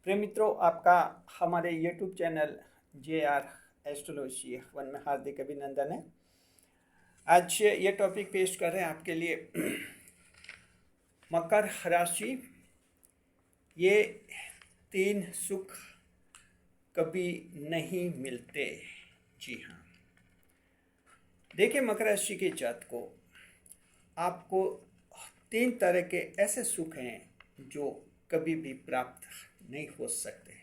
प्रिय मित्रों, आपका हमारे YouTube channel JR astrology one में हार्दिक अभिनंदन है। आज ये टॉपिक पेश कर रहे हैं आपके लिए मकर राशि। ये 3 सुख कभी नहीं मिलते। जी हाँ, देखिए मकर राशि के जातकों, आपको 3 तरह के ऐसे सुख हैं जो कभी भी प्राप्त नहीं हो सकते।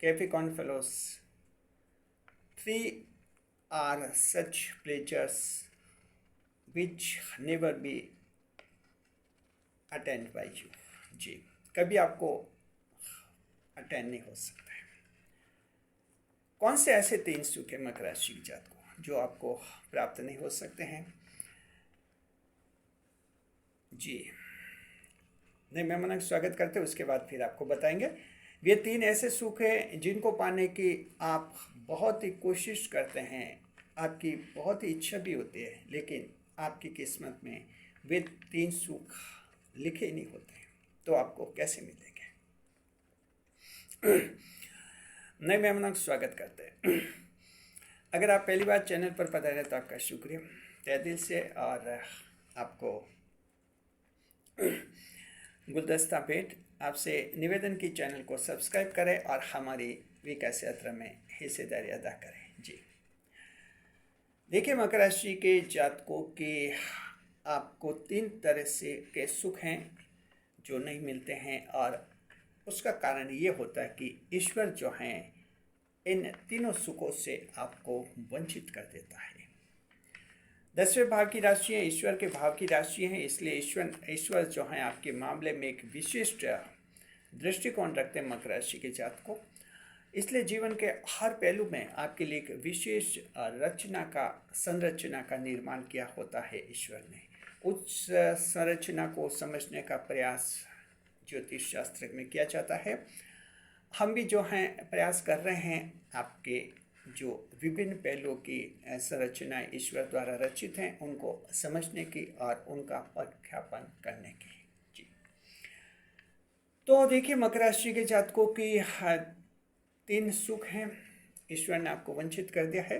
Capricorn fellows, 3 are such pleasures which never be attend by you. जी, कभी आपको अटेंड नहीं हो सकता है। कौन से ऐसे 3 सुख है मकर राशि के जातकों जो आपको प्राप्त नहीं हो सकते हैं? जी नहीं, मैं मन स्वागत करते हैं, उसके बाद फिर आपको बताएंगे। ये 3 ऐसे सुख हैं जिनको पाने की आप बहुत ही कोशिश करते हैं, आपकी बहुत ही इच्छा भी होती है, लेकिन आपकी किस्मत में वे 3 सुख लिखे नहीं होते। तो आपको कैसे मिलेंगे? नए मेहमानों का स्वागत करते हैं। अगर आप पहली बार चैनल पर पधारे तो आपका शुक्रिया तहे दिल से, और आपको गुलदस्ता भेंट। आपसे निवेदन की चैनल को सब्सक्राइब करें और हमारी विकास यात्रा में हिस्सेदारी अदा करें। जी देखिए, मकर राशि के जातकों के आपको 3 तरह से के सुख हैं जो नहीं मिलते हैं, और उसका कारण ये होता है कि ईश्वर जो हैं इन तीनों सुखों से आपको वंचित कर देता है। 10वें भाव की राशि है, ईश्वर के भाव की राशि है, इसलिए ईश्वर जो है आपके मामले में एक विशिष्ट दृष्टिकोण रखते हैं मकर राशि के जातकों। इसलिए जीवन के हर पहलू में आपके लिए एक विशेष संरचना का निर्माण किया होता है ईश्वर ने। उस संरचना को समझने का प्रयास ज्योतिष शास्त्र में किया जाता है। हम भी जो हैं प्रयास कर रहे हैं आपके जो विभिन्न पहलुओं की संरचनाएं ईश्वर द्वारा रचित हैं उनको समझने की और उनका प्रख्यापन करने की। जी तो देखिए, मकर राशि के जातकों की 3 सुख हैं, ईश्वर ने आपको वंचित कर दिया है।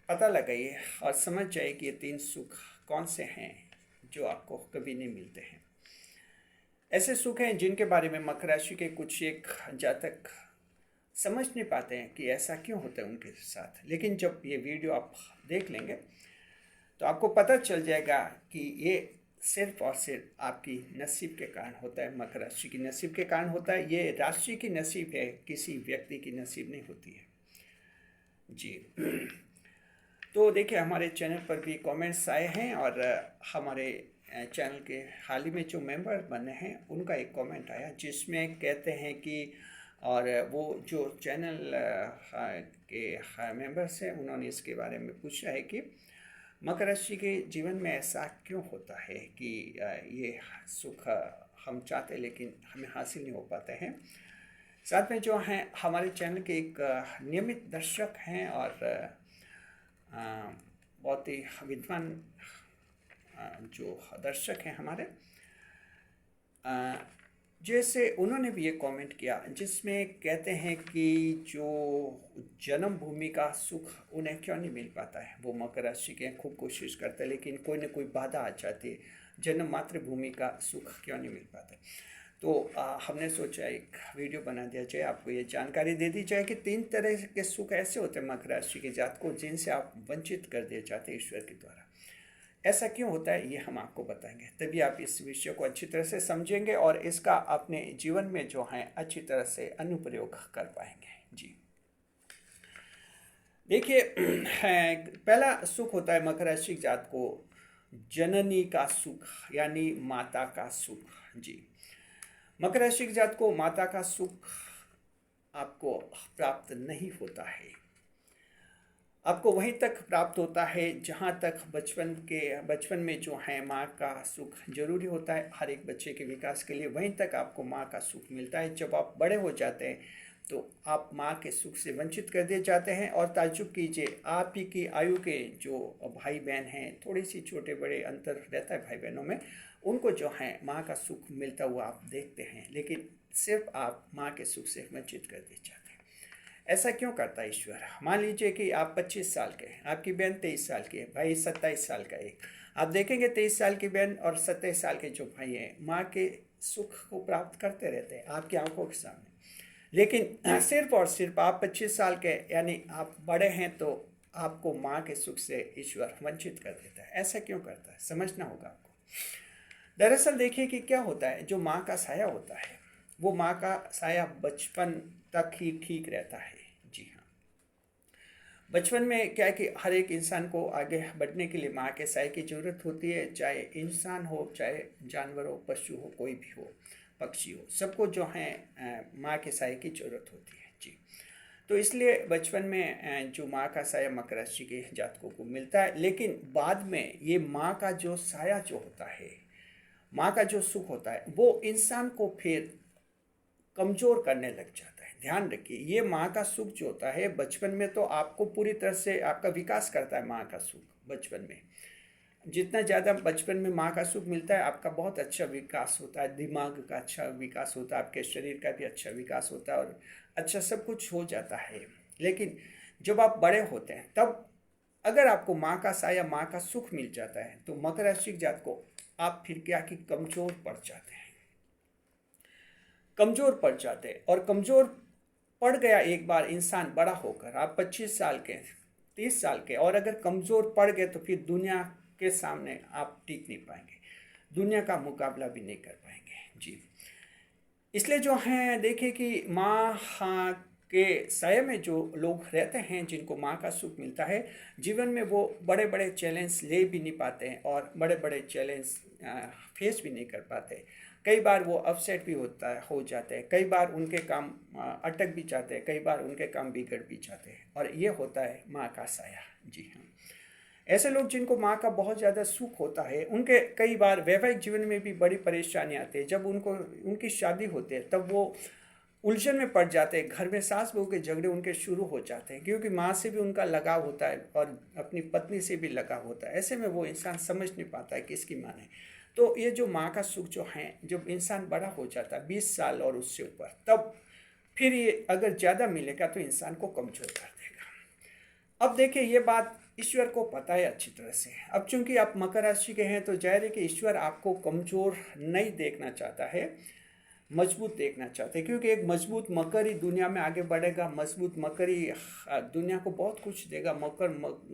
पता लगाइए और समझ जाइए कि ये 3 सुख कौन से हैं जो आपको कभी नहीं मिलते हैं। ऐसे सुख हैं जिनके बारे में मकर राशि के कुछ एक जातक समझ नहीं पाते हैं कि ऐसा क्यों होता है उनके साथ, लेकिन जब ये वीडियो आप देख लेंगे तो आपको पता चल जाएगा कि ये सिर्फ और सिर्फ आपकी नसीब के कारण होता है। मकर राशि की नसीब के कारण होता है। ये राशि की नसीब है, किसी व्यक्ति की नसीब नहीं होती है। जी तो देखिए, हमारे चैनल पर भी कमेंट्स आए हैं, और हमारे चैनल के हाल ही में जो मेंबर बने हैं उनका एक कमेंट आया जिसमें कहते हैं कि, और वो जो चैनल के मेंबर्स हैं उन्होंने इसके बारे में पूछा है कि मकर राशि के जीवन में ऐसा क्यों होता है कि ये सुख हम चाहते लेकिन हमें हासिल नहीं हो पाते हैं। साथ में जो हैं हमारे चैनल के एक नियमित दर्शक हैं और बहुत ही विद्वान जो दर्शक हैं हमारे, जैसे उन्होंने भी ये कमेंट किया जिसमें कहते हैं कि जो जन्मभूमि का सुख उन्हें क्यों नहीं मिल पाता है। वो मकर राशि के खूब कोशिश करते हैं लेकिन कोई ना कोई बाधा आ जाती है, जन्म मातृभूमि का सुख क्यों नहीं मिल पाता। तो हमने सोचा एक वीडियो बना दिया जाए, आपको ये जानकारी दे दी जाए कि 3 तरह के सुख ऐसे होते हैं मकर राशि के जातकों जिनसे आप वंचित कर दिए जाते हैं ईश्वर के द्वारा। ऐसा क्यों होता है ये हम आपको बताएंगे, तभी आप इस विषय को अच्छी तरह से समझेंगे और इसका अपने जीवन में जो है अच्छी तरह से अनुप्रयोग कर पाएंगे। जी देखिए, पहला सुख होता है मकर राशि के जात को जननी का सुख, यानी माता का सुख। जी मकर राशि के जात को माता का सुख आपको प्राप्त नहीं होता है। आपको वहीं तक प्राप्त होता है जहाँ तक बचपन में जो है माँ का सुख जरूरी होता है हर एक बच्चे के विकास के लिए, वहीं तक आपको माँ का सुख मिलता है। जब आप बड़े हो जाते हैं तो आप माँ के सुख से वंचित कर दिए जाते हैं। और ताज्जुब कीजिए, आप ही की आयु के जो भाई बहन हैं, थोड़ी सी छोटे बड़े अंतर रहता है भाई बहनों में, उनको जो है माँ का सुख मिलता हुआ आप देखते हैं, लेकिन सिर्फ आप माँ के सुख से वंचित कर दिए जाते हैं। ऐसा क्यों करता है ईश्वर? मान लीजिए कि आप 25 साल के हैं, आपकी बहन 23 साल की है, भाई 27 साल का एक। आप देखेंगे 23 साल की बहन और 27 साल के जो भाई हैं माँ के सुख को प्राप्त करते रहते हैं आपकी आंखों के सामने। लेकिन सिर्फ और सिर्फ आप 25 साल के यानी आप बड़े हैं तो आपको माँ के सुख से ईश्वर वंचित कर देता है। ऐसा क्यों करता है, समझना होगा आपको। दरअसल देखिए कि क्या होता है, जो माँ का साया होता है वो माँ का साया बचपन तक ही ठीक रहता है। जी हाँ, बचपन में क्या है कि हर एक इंसान को आगे बढ़ने के लिए माँ के साए की ज़रूरत होती है, चाहे इंसान हो, चाहे जानवर हो, पशु हो, कोई भी हो, पक्षी हो, सबको जो है माँ के साए की ज़रूरत होती है। जी, तो इसलिए बचपन में जो माँ का साया मकर राशि के जातकों को मिलता है, लेकिन बाद में ये माँ का जो साया जो होता है, माँ का जो सुख होता है, वो इंसान को फिर कमज़ोर करने लग जाता है। ध्यान रखिए, ये माँ का सुख जो होता है बचपन में तो आपको पूरी तरह से आपका विकास करता है। माँ का सुख बचपन में जितना ज़्यादा बचपन में माँ का सुख मिलता है, आपका बहुत अच्छा विकास होता है, दिमाग का अच्छा विकास होता है, आपके शरीर का भी अच्छा विकास होता है और अच्छा सब कुछ हो जाता है। लेकिन जब आप बड़े होते हैं तब अगर आपको माँ का साया, माँ का सुख मिल जाता है तो मकर राशि के जात को आप फिर क्या कि कमज़ोर पड़ जाते हैं, कमज़ोर पड़ जाते हैं। और कमज़ोर पड़ गया एक बार इंसान बड़ा होकर, आप 25 साल के, 30 साल के, और अगर कमज़ोर पड़ गए तो फिर दुनिया के सामने आप टिक नहीं पाएंगे, दुनिया का मुकाबला भी नहीं कर पाएंगे। जी, इसलिए जो हैं देखिए कि माँ हाँ के साये में जो लोग रहते हैं, जिनको माँ का सुख मिलता है, जीवन में वो बड़े बड़े चैलेंज ले भी नहीं पाते हैं और बड़े बड़े चैलेंज फेस भी नहीं कर पाते। कई बार वो अपसेट भी हो जाते हैं, कई बार उनके काम अटक भी जाते हैं, कई बार उनके काम बिगड़ भी जाते हैं, और ये होता है माँ का साया। जी हाँ, ऐसे लोग जिनको माँ का बहुत ज़्यादा सुख होता है, उनके कई बार वैवाहिक जीवन में भी बड़ी परेशानी आती है। जब उनकी शादी होती है तब वो उलझन में पड़ जाते हैं, घर में सास बहू के झगड़े उनके शुरू हो जाते हैं, क्योंकि माँ से भी उनका लगाव होता है और अपनी पत्नी से भी लगाव होता है। ऐसे में वो इंसान समझ नहीं पाता है किसकी माने। तो ये जो माँ का सुख जो है, जब इंसान बड़ा हो जाता है 20 साल और उससे ऊपर, तब फिर ये अगर ज़्यादा मिलेगा तो इंसान को कमज़ोर कर देगा। अब देखिए, ये बात ईश्वर को पता है अच्छी तरह से। अब चूंकि आप मकर राशि के हैं तो जाहिर है कि ईश्वर आपको कमज़ोर नहीं देखना चाहता है, मजबूत देखना चाहते हैं, क्योंकि एक मजबूत मकर ही दुनिया में आगे बढ़ेगा, मजबूत मकर ही दुनिया को बहुत कुछ देगा।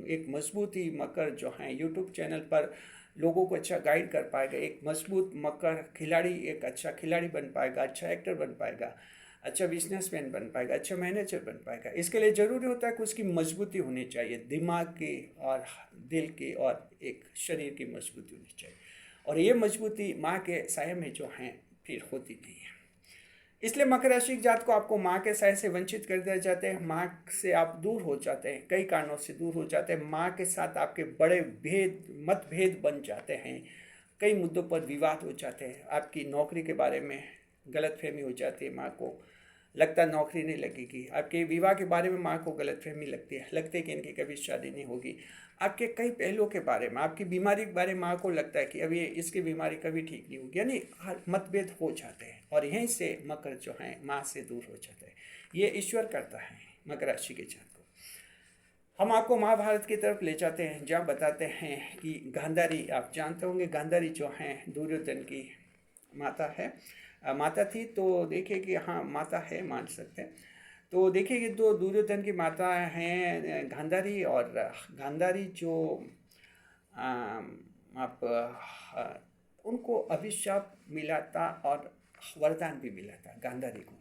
एक मजबूत ही मकर जो है यूट्यूब चैनल पर लोगों को अच्छा गाइड कर पाएगा। एक मजबूत मकर खिलाड़ी एक अच्छा खिलाड़ी बन पाएगा, अच्छा एक्टर बन पाएगा, अच्छा बिजनेसमैन बन पाएगा, अच्छा मैनेजर बन पाएगा। इसके लिए ज़रूरी होता है कि उसकी मजबूती होनी चाहिए, दिमाग की और दिल की और एक शरीर की मजबूती होनी चाहिए, और ये मजबूती माँ के साये में जो है फिर होती नहीं है। इसलिए मकर राशि की जात को आपको माँ के साय से वंचित कर दिया जाते हैं, माँ से आप दूर हो जाते हैं, कई कारणों से दूर हो जाते हैं। माँ के साथ आपके बड़े मतभेद बन जाते हैं, कई मुद्दों पर विवाद हो जाते हैं, आपकी नौकरी के बारे में गलतफहमी हो जाती है, माँ को लगता है नौकरी नहीं लगेगी, आपके विवाह के बारे में माँ को गलतफहमी लगती है कि इनकी कभी शादी नहीं होगी, आपके कई पहलुओं के बारे में, आपकी बीमारी के बारे में माँ को लगता है कि अभी इसकी बीमारी कभी ठीक नहीं होगी, यानी मतभेद हो जाते हैं, और यहीं से मकर जो है माँ से दूर हो जाता है। ये ईश्वर करता है मकर राशि के जात को। हम आपको महाभारत की तरफ ले जाते हैं, जहाँ बताते हैं कि गांधारी, आप जानते होंगे गांधारी जो हैं दुर्योधन की माता है, माता थी। तो देखिए कि हाँ माता है, मान सकते हैं। तो देखिए कि दो दुर्योधन की माता हैं गांधारी, और गांधारी जो आप उनको अभिशाप मिला था और वरदान भी मिला था गांधारी को।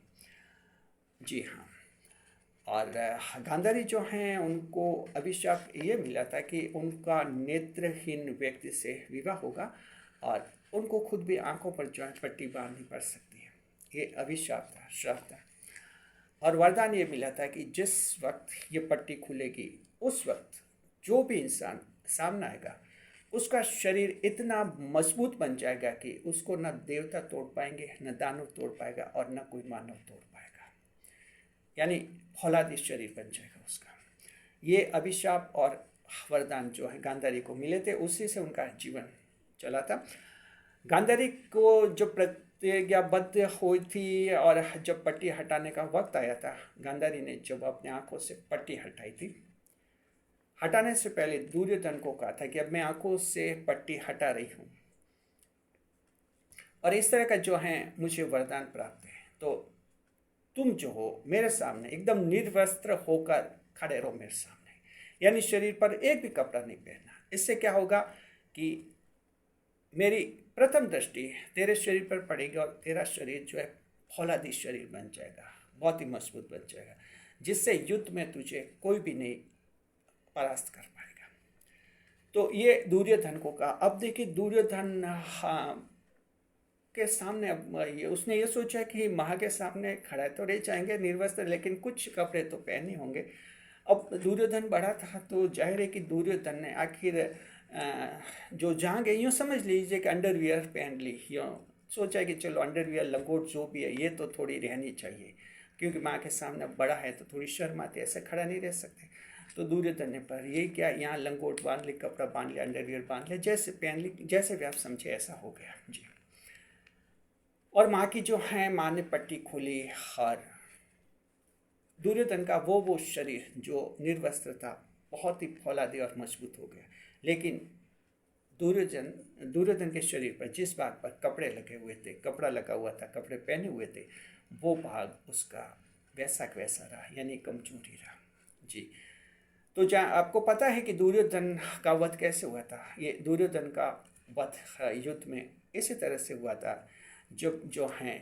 जी हाँ, और गांधारी जो हैं उनको अभिशाप ये मिला था कि उनका नेत्रहीन व्यक्ति से विवाह होगा और उनको खुद भी आंखों पर जो है पट्टी बांधनी पड़ सकती है। ये अभिशाप था, श्राप था। और वरदान ये मिला था कि जिस वक्त ये पट्टी खुलेगी उस वक्त जो भी इंसान सामने आएगा उसका शरीर इतना मजबूत बन जाएगा कि उसको न देवता तोड़ पाएंगे, न दानव तोड़ पाएगा और न कोई मानव तोड़ पाएगा, यानी फौलादी शरीर बन जाएगा उसका। ये अभिशाप और वरदान जो है गांधारी को मिले थे, उसी से उनका जीवन चला था। गांधारी को जो प्रतिज्ञाबद्ध हुई थी और जब पट्टी हटाने का वक्त आया था, गांधारी ने जब अपने आंखों से पट्टी हटाई थी, हटाने से पहले दुर्योधन को कहा था कि अब मैं आंखों से पट्टी हटा रही हूँ और इस तरह का जो है मुझे वरदान प्राप्त है, तो तुम जो हो मेरे सामने एकदम निर्वस्त्र होकर खड़े रहो मेरे सामने, यानी शरीर पर एक भी कपड़ा नहीं पहनना। इससे क्या होगा कि मेरी प्रथम दृष्टि तेरे शरीर पर पड़ेगी और तेरा शरीर जो है फौलादी शरीर बन जाएगा, बहुत ही मजबूत बन जाएगा, जिससे युद्ध में तुझे कोई भी नहीं परास्त कर पाएगा। तो ये दुर्योधन को कहा। अब देखिए दुर्योधन के सामने, अब उसने ये सोचा कि माँ के सामने खड़ा तो रह जाएंगे निर्वस्त्र, लेकिन कुछ कपड़े तो पहने होंगे। अब दुर्योधन बड़ा था तो जाहिर है कि दुर्योधन ने आखिर जो जांग है यूँ समझ लीजिए कि अंडरवियर पहन ली, यूँ सोचा कि चलो अंडरवियर लंगोट जो भी है ये तो थोड़ी रहनी चाहिए, क्योंकि माँ के सामने बड़ा है तो थोड़ी शर्म आती है, ऐसे खड़ा नहीं रह सकते। तो दुर्योधन ने पर ये क्या, यहाँ लंगोट बांध ली, कपड़ा बांध लिया, अंडरवियर बांध लिया, जैसे पहन ली, जैसे भी आप समझे ऐसा हो गया जी। और माँ की जो है, माँ ने पट्टी खोली और दुर्योधन का वो शरीर जो निर्वस्त्र था बहुत ही फौलादी और मजबूत हो गया। लेकिन दुर्योधन के शरीर पर जिस भाग पर कपड़े लगे हुए थे, कपड़ा लगा हुआ था, कपड़े पहने हुए थे, वो भाग उसका वैसा का वैसा रहा, यानी कमजोरी रहा जी। तो जहाँ आपको पता है कि दुर्योधन का वध कैसे हुआ था। ये दुर्योधन का वध युद्ध में इसी तरह से हुआ था, जब जो है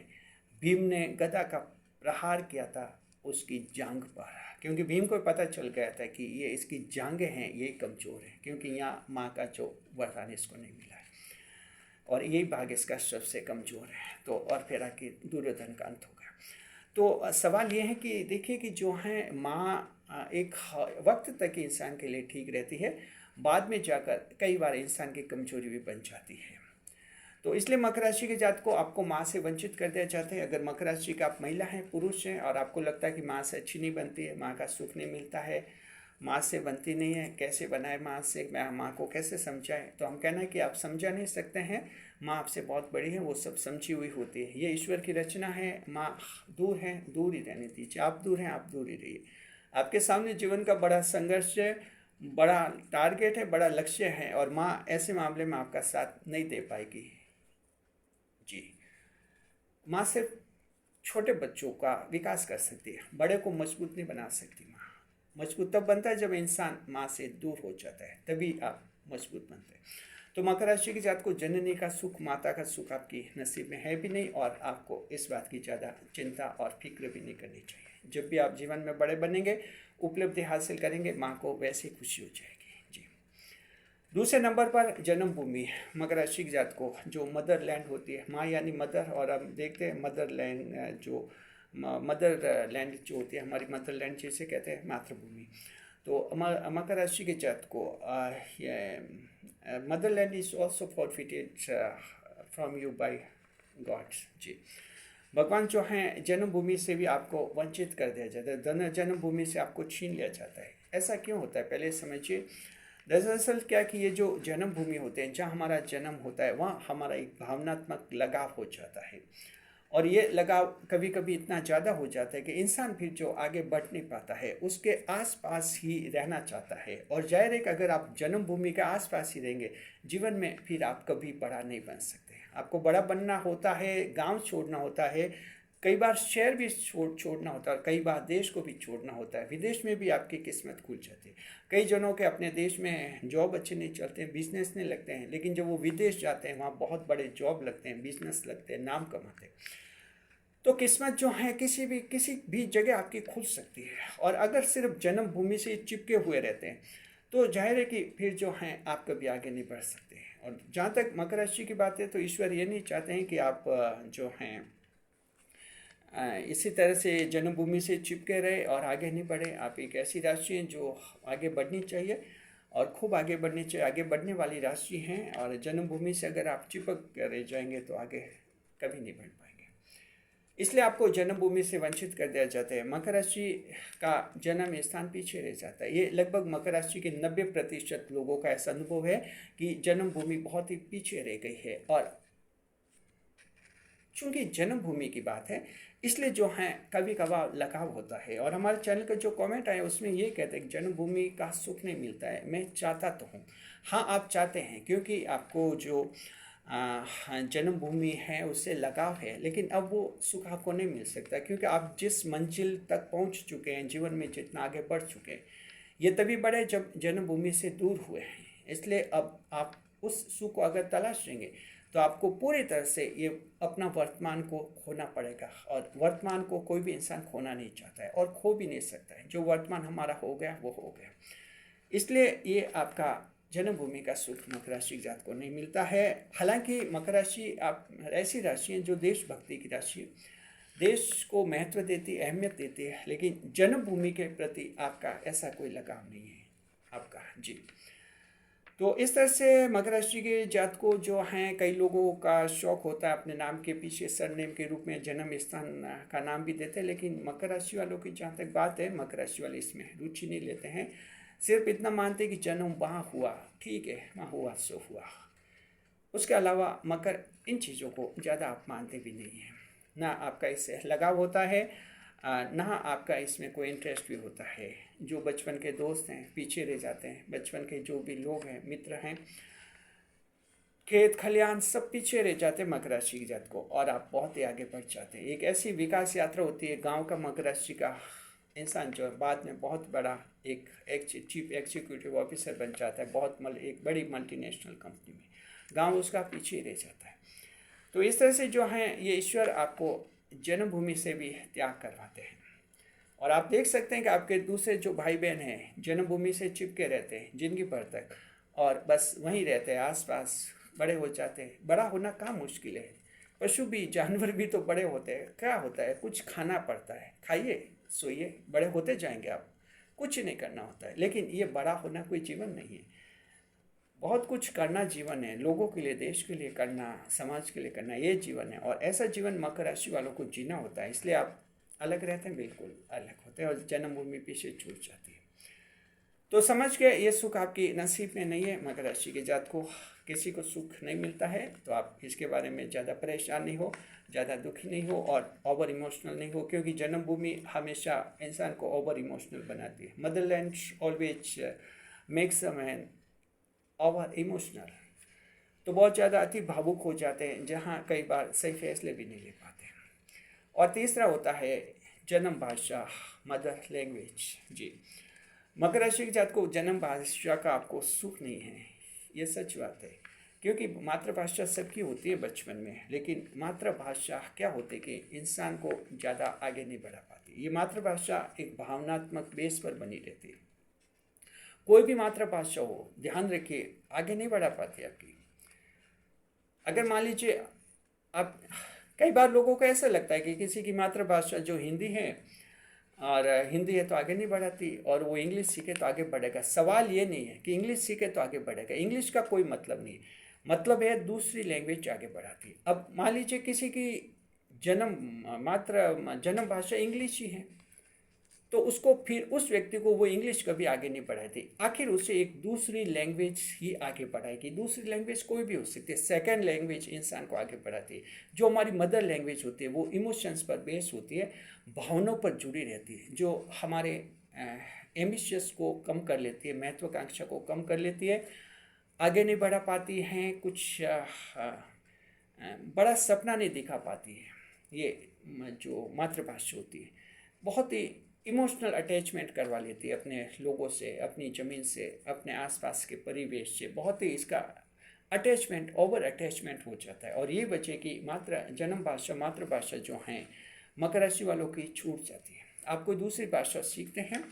भीम ने गदा का प्रहार किया था उसकी जांघ पर, क्योंकि भीम को पता चल गया था कि ये इसकी जांघें हैं, ये कमज़ोर है, क्योंकि यहाँ माँ का जो वरदान इसको नहीं मिला है और यही भाग इसका सबसे कमज़ोर है। तो और फिर आके दुर्योधन का अंत हो गया। तो सवाल ये है कि देखिए कि जो है माँ एक वक्त तक इंसान के लिए ठीक रहती है, बाद में जाकर कई बार इंसान की कमजोरी भी बन जाती है। तो इसलिए मकर राशि के जातक को आपको माँ से वंचित कर दिया जाता है। अगर मकर राशि का आप महिला हैं, पुरुष हैं और आपको लगता है कि माँ से अच्छी नहीं बनती है, माँ का सुख नहीं मिलता है, माँ से बनती नहीं है, कैसे बनाए माँ से, मैं माँ को कैसे समझाएं, तो हम कहना है कि आप समझा नहीं सकते हैं, माँ आपसे बहुत बड़ी है, वो सब समझी हुई होती है, ये ईश्वर की रचना है। माँ दूर है, दूर ही रहने दीजिए, आप दूर हैं, आप दूर ही रहिए। आपके सामने जीवन का बड़ा संघर्ष है, बड़ा टारगेट है, बड़ा लक्ष्य है और माँ ऐसे मामले में आपका साथ नहीं दे पाएगी जी। माँ सिर्फ छोटे बच्चों का विकास कर सकती है, बड़े को मजबूत नहीं बना सकती। माँ मजबूत तब बनता है जब इंसान माँ से दूर हो जाता है, तभी आप मजबूत बनते हैं। तो मकर राशि के जात को जननी का सुख, माता का सुख आपकी नसीब में है भी नहीं और आपको इस बात की ज़्यादा चिंता और फिक्र भी नहीं करनी चाहिए। जब भी आप जीवन में बड़े बनेंगे, उपलब्धि हासिल करेंगे, माँ को वैसी खुशी हो जाएगी जी। दूसरे नंबर पर जन्मभूमि, मकर राशि के जात को जो मदर लैंड होती है, माँ यानी मदर, और हम देखते हैं मदर लैंड जो मदर लैंड जो होती है, हमारी मदर लैंड जिसे कहते हैं मातृभूमि। तो मकर राशि के जात को mother land is also forfeited from you by gods ji. भगवान जो हैं जन्मभूमि से भी आपको वंचित कर दिया जाता है, जन्मभूमि से आपको छीन लिया जाता है। ऐसा क्यों होता है, पहले समझिए। दरअसल क्या कि ये जो जन्मभूमि होते हैं, जहाँ हमारा जन्म होता है, वहाँ हमारा एक भावनात्मक लगाव हो जाता है और ये लगाव कभी कभी इतना ज़्यादा हो जाता है कि इंसान फिर जो आगे बढ़ नहीं पाता है, उसके आसपास ही रहना चाहता है। और जाहिर है कि अगर आप जन्मभूमि के आसपास ही रहेंगे, जीवन में फिर आप कभी बड़ा नहीं बन सकते। आपको बड़ा बनना होता है, गांव छोड़ना होता है, कई बार शहर भी छोड़ना होता है, कई बार देश को भी छोड़ना होता है, विदेश में भी आपकी किस्मत खुल जाती है। कई जनों के अपने देश में जॉब अच्छे नहीं चलते हैं, बिजनेस नहीं लगते हैं, लेकिन जब वो विदेश जाते हैं वहाँ बहुत बड़े जॉब लगते हैं, बिजनेस लगते हैं, नाम कमाते हैं। तो किस्मत जो है किसी भी जगह आपकी खुल सकती है। और अगर सिर्फ जन्मभूमि से चिपके हुए रहते हैं तो जाहिर है कि फिर जो हैं आप कभी आगे नहीं बढ़ सकते। और जहाँ तक मकर राशि की बात है तो ईश्वर ये नहीं चाहते हैं कि आप जो हैं इसी तरह से जन्मभूमि से चिपके रहे और आगे नहीं बढ़े। आप एक ऐसी राशि हैं जो आगे बढ़नी चाहिए और खूब आगे बढ़नी चाहिए, आगे बढ़ने वाली राशि हैं। और जन्मभूमि से अगर आप चिपक कर रह जाएंगे तो आगे कभी नहीं बढ़ पाएंगे, इसलिए आपको जन्मभूमि से वंचित कर दिया जाता है। मकर राशि का जन्म स्थान पीछे रह जाता है। ये लगभग मकर राशि के 90% लोगों का ऐसा अनुभव है कि जन्मभूमि बहुत ही पीछे रह गई है और चूँकि जन्मभूमि की बात है, इसलिए जो है कभी कभार लगाव होता है। और हमारे चैनल का जो कमेंट आया उसमें ये कहते हैं कि जन्मभूमि का सुख नहीं मिलता है। मैं चाहता तो हूँ, हाँ आप चाहते हैं, क्योंकि आपको जो जन्मभूमि है उससे लगाव है, लेकिन अब वो सुख आपको नहीं मिल सकता, क्योंकि आप जिस मंजिल तक पहुँच चुके हैं जीवन में, जितना आगे बढ़ चुके हैं, ये तभी बढ़े जब जन्मभूमि से दूर हुए हैं। इसलिए अब आप उस सुख को अगर तलाशेंगे तो आपको पूरी तरह से ये अपना वर्तमान को खोना पड़ेगा, और वर्तमान को कोई भी इंसान खोना नहीं चाहता है और खो भी नहीं सकता है। जो वर्तमान हमारा हो गया वो हो गया। इसलिए ये आपका जन्मभूमि का सुख मकर राशि जात को नहीं मिलता है। हालांकि मकर राशि आप ऐसी राशि है जो देशभक्ति की राशि है, देश को महत्व देती, अहमियत देती है, लेकिन जन्मभूमि के प्रति आपका ऐसा कोई लगाव नहीं है आपका जी। तो इस तरह से मकर राशि के जातकों जो हैं, कई लोगों का शौक होता है अपने नाम के पीछे सरनेम के रूप में जन्म स्थान का नाम भी देते हैं, लेकिन मकर राशि वालों की जहाँ तक बात है, मकर राशि वाले इसमें रुचि नहीं लेते हैं। सिर्फ इतना मानते हैं कि जन्म वहाँ हुआ, ठीक है, वहाँ हुआ सो हुआ। उसके अलावा मकर इन चीज़ों को ज़्यादा आप मानते भी नहीं हैं, ना आपका इससे लगाव होता है, ना आपका इसमें कोई इंटरेस्ट भी होता है। जो बचपन के दोस्त हैं पीछे रह जाते हैं, बचपन के जो भी लोग हैं, मित्र हैं, खेत खलियान सब पीछे रह जाते हैं मकर राशि की जात को, और आप बहुत ही आगे बढ़ जाते हैं। एक ऐसी विकास यात्रा होती है गांव का मकर राशि का इंसान जो बाद में बहुत बड़ा एक चीफ एग्जीक्यूटिव ऑफिसर बन जाता है, एक बड़ी मल्टीनेशनल कंपनी में। गांव उसका पीछे रह जाता है। तो इस तरह से जो है ये ईश्वर आपको जन्मभूमि से भी त्याग करवाते हैं। और आप देख सकते हैं कि आपके दूसरे जो भाई बहन हैं जन्मभूमि से चिपके रहते हैं जिंदगी भर तक, और बस वहीं रहते हैं, आसपास बड़े हो जाते हैं। बड़ा होना कहाँ मुश्किल है, पशु भी, जानवर भी तो बड़े होते हैं। क्या होता है, कुछ खाना पड़ता है, खाइए सोइए, बड़े होते जाएंगे आप, कुछ नहीं करना होता है। लेकिन ये बड़ा होना कोई जीवन नहीं है, बहुत कुछ करना जीवन है, लोगों के लिए, देश के लिए करना, समाज के लिए करना, ये जीवन है। और ऐसा जीवन मकर राशि वालों को जीना होता है। इसलिए आप अलग रहते हैं, बिल्कुल अलग होते हैं, और जन्मभूमि पीछे छूट जाती है। तो समझ के ये सुख आपकी नसीब में नहीं है। मकर राशि के जात को किसी को सुख नहीं मिलता है, तो आप इसके बारे में ज़्यादा परेशान नहीं हो, ज़्यादा दुखी नहीं हो, और ओवर इमोशनल नहीं हो, क्योंकि जन्मभूमि हमेशा इंसान को ओवर इमोशनल बनाती है। Motherland always makes a man over emotional. तो बहुत ज़्यादा अति भावुक हो जाते हैं, जहाँ कई बार सही फैसले भी नहीं ले पाते। और तीसरा होता है जन्म भाषा, मदर लैंग्वेज जी। मकर राशि के जात को जन्म भाषा का आपको सुख नहीं है, ये सच बात है, क्योंकि मातृभाषा सबकी होती है बचपन में, लेकिन मातृभाषा क्या होती है कि इंसान को ज़्यादा आगे नहीं बढ़ा पाती। ये मातृभाषा एक भावनात्मक बेस पर बनी रहती है। कोई भी मातृभाषा हो, ध्यान रखिए, आगे नहीं बढ़ा पाती आपकी। अगर मान लीजिए आप, कई बार लोगों को ऐसा लगता है कि किसी की मातृभाषा जो हिंदी है, और हिंदी है तो आगे नहीं बढ़ाती, और वो इंग्लिश सीखे तो आगे बढ़ेगा। सवाल ये नहीं है कि इंग्लिश सीखे तो आगे बढ़ेगा, इंग्लिश का कोई मतलब नहीं, मतलब है दूसरी लैंग्वेज आगे बढ़ाती है। अब मान लीजिए किसी की जन्म भाषा इंग्लिश ही है, तो उसको फिर उस व्यक्ति को वो इंग्लिश कभी आगे नहीं बढ़ाती, आखिर उसे एक दूसरी लैंग्वेज ही आगे बढ़ाएगी। दूसरी लैंग्वेज कोई भी हो सकती है, सेकंड लैंग्वेज इंसान को आगे बढ़ाती है। जो हमारी मदर लैंग्वेज होती है वो इमोशंस पर बेस होती है, भावनाओं पर जुड़ी रहती है, जो हमारे एम्बिशियस को कम कर लेती है, महत्वाकांक्षा को कम कर लेती है, आगे नहीं बढ़ा पाती हैं, कुछ बड़ा सपना नहीं दिखा पाती है। ये जो मातृभाषा होती है बहुत ही इमोशनल अटैचमेंट करवा लेती है अपने लोगों से, अपनी ज़मीन से, अपने आसपास के परिवेश से। बहुत ही इसका अटैचमेंट, ओवर अटैचमेंट हो जाता है, और ये बच्चे की मातृभाषा जो हैं मकर राशि वालों की छूट जाती है। आप कोई दूसरी भाषा सीखते हैं,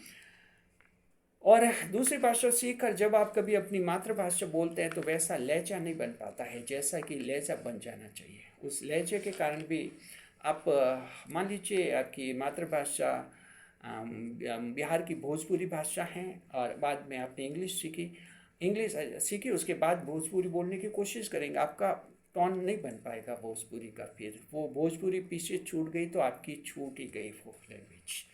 और दूसरी भाषा सीखकर जब आप कभी अपनी मातृभाषा बोलते हैं तो वैसा लहजा नहीं बन पाता है जैसा कि लहजा बन जाना चाहिए। उस लहजे के कारण भी आप, मान लीजिए आपकी मातृभाषा बिहार की भोजपुरी भाषा है, और बाद में आपने इंग्लिश सीखी, उसके बाद भोजपुरी बोलने की कोशिश करेंगे, आपका टोन नहीं बन पाएगा भोजपुरी का। फिर वो भोजपुरी पीछे छूट गई तो आपकी छूट ही गई वो लैंग्वेज।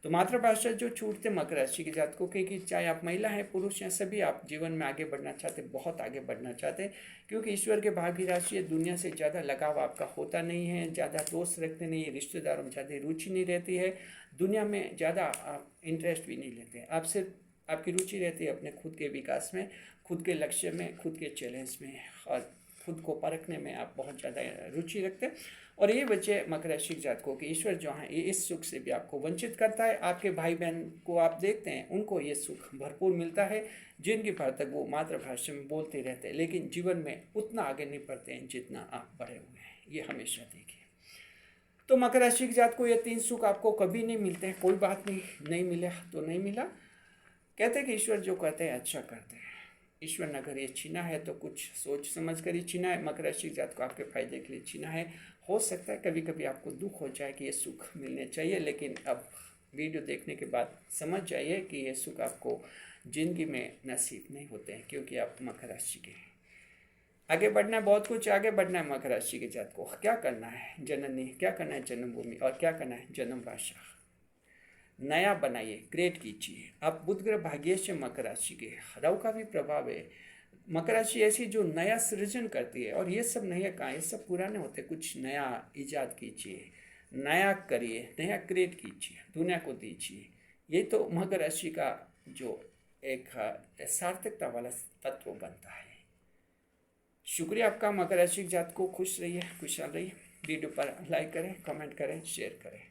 तो मातृभाषा जो छूटते मकर राशि के जातकों के, कि चाहे आप महिला हैं पुरुष हैं, सभी आप जीवन में आगे बढ़ना चाहते, बहुत आगे बढ़ना चाहते, क्योंकि ईश्वर के भागी राशि है। दुनिया से ज़्यादा लगाव आपका होता नहीं है, ज़्यादा दोस्त रखते नहीं, रिश्तेदारों में ज़्यादा रुचि नहीं रहती है, दुनिया में ज़्यादा आप इंटरेस्ट भी नहीं लेते। आप सिर्फ आपकी रुचि रहती है अपने खुद के विकास में, खुद के लक्ष्य में, खुद के चैलेंज में, और खुद को परखने में आप बहुत ज़्यादा रुचि रखते हैं। और ये वजह मकर राशि जातकों के ईश्वर जो हैं ये इस सुख से भी आपको वंचित करता है। आपके भाई बहन को आप देखते हैं, उनको ये सुख भरपूर मिलता है, जिनकी भर तक वो मातृभाषा में बोलते रहते हैं, लेकिन जीवन में उतना आगे नहीं बढ़ते हैं जितना आप बढ़े हुए हैं। ये हमेशा देखिए। तो मकर राशि के जात को ये 3 सुख आपको कभी नहीं मिलते हैं, कोई बात नहीं, नहीं मिला तो नहीं मिला। कहते हैं कि ईश्वर जो करते हैं अच्छा करते हैं। ईश्वर ने अगर ये छीना है तो कुछ सोच समझ कर ही छीना है। मकर राशि जात को आपके फायदे के लिए छीना है। हो सकता है कभी कभी आपको दुख हो जाए कि ये सुख मिलने चाहिए, लेकिन अब वीडियो देखने के बाद समझ जाइए कि ये सुख आपको जिंदगी में नसीब नहीं होते हैं, क्योंकि आप मकर राशि के हैं। आगे बढ़ना है, बहुत कुछ आगे बढ़ना है। मकर राशि के जात को क्या करना है, जननी क्या करना है, जन्मभूमि, और क्या करना है, जन्म भाषा नया बनाइए, ग्रेट कीजिए। आप बुध ग्रह भाग्य से मकर राशि के, राहु का भी प्रभाव है। मकर राशि ऐसी जो नया सृजन करती है, और ये सब नया कहाँ, ये सब पुराने होते, कुछ नया ईजाद कीजिए, नया करिए, नया क्रिएट कीजिए, दुनिया को दीजिए। ये तो मकर राशि का जो एक सार्थकता वाला तत्व बनता है। शुक्रिया आपका। मकर राशि जात को खुश रहिए, खुशहाल रहिए। वीडियो पर लाइक करें, कमेंट करें, शेयर करें।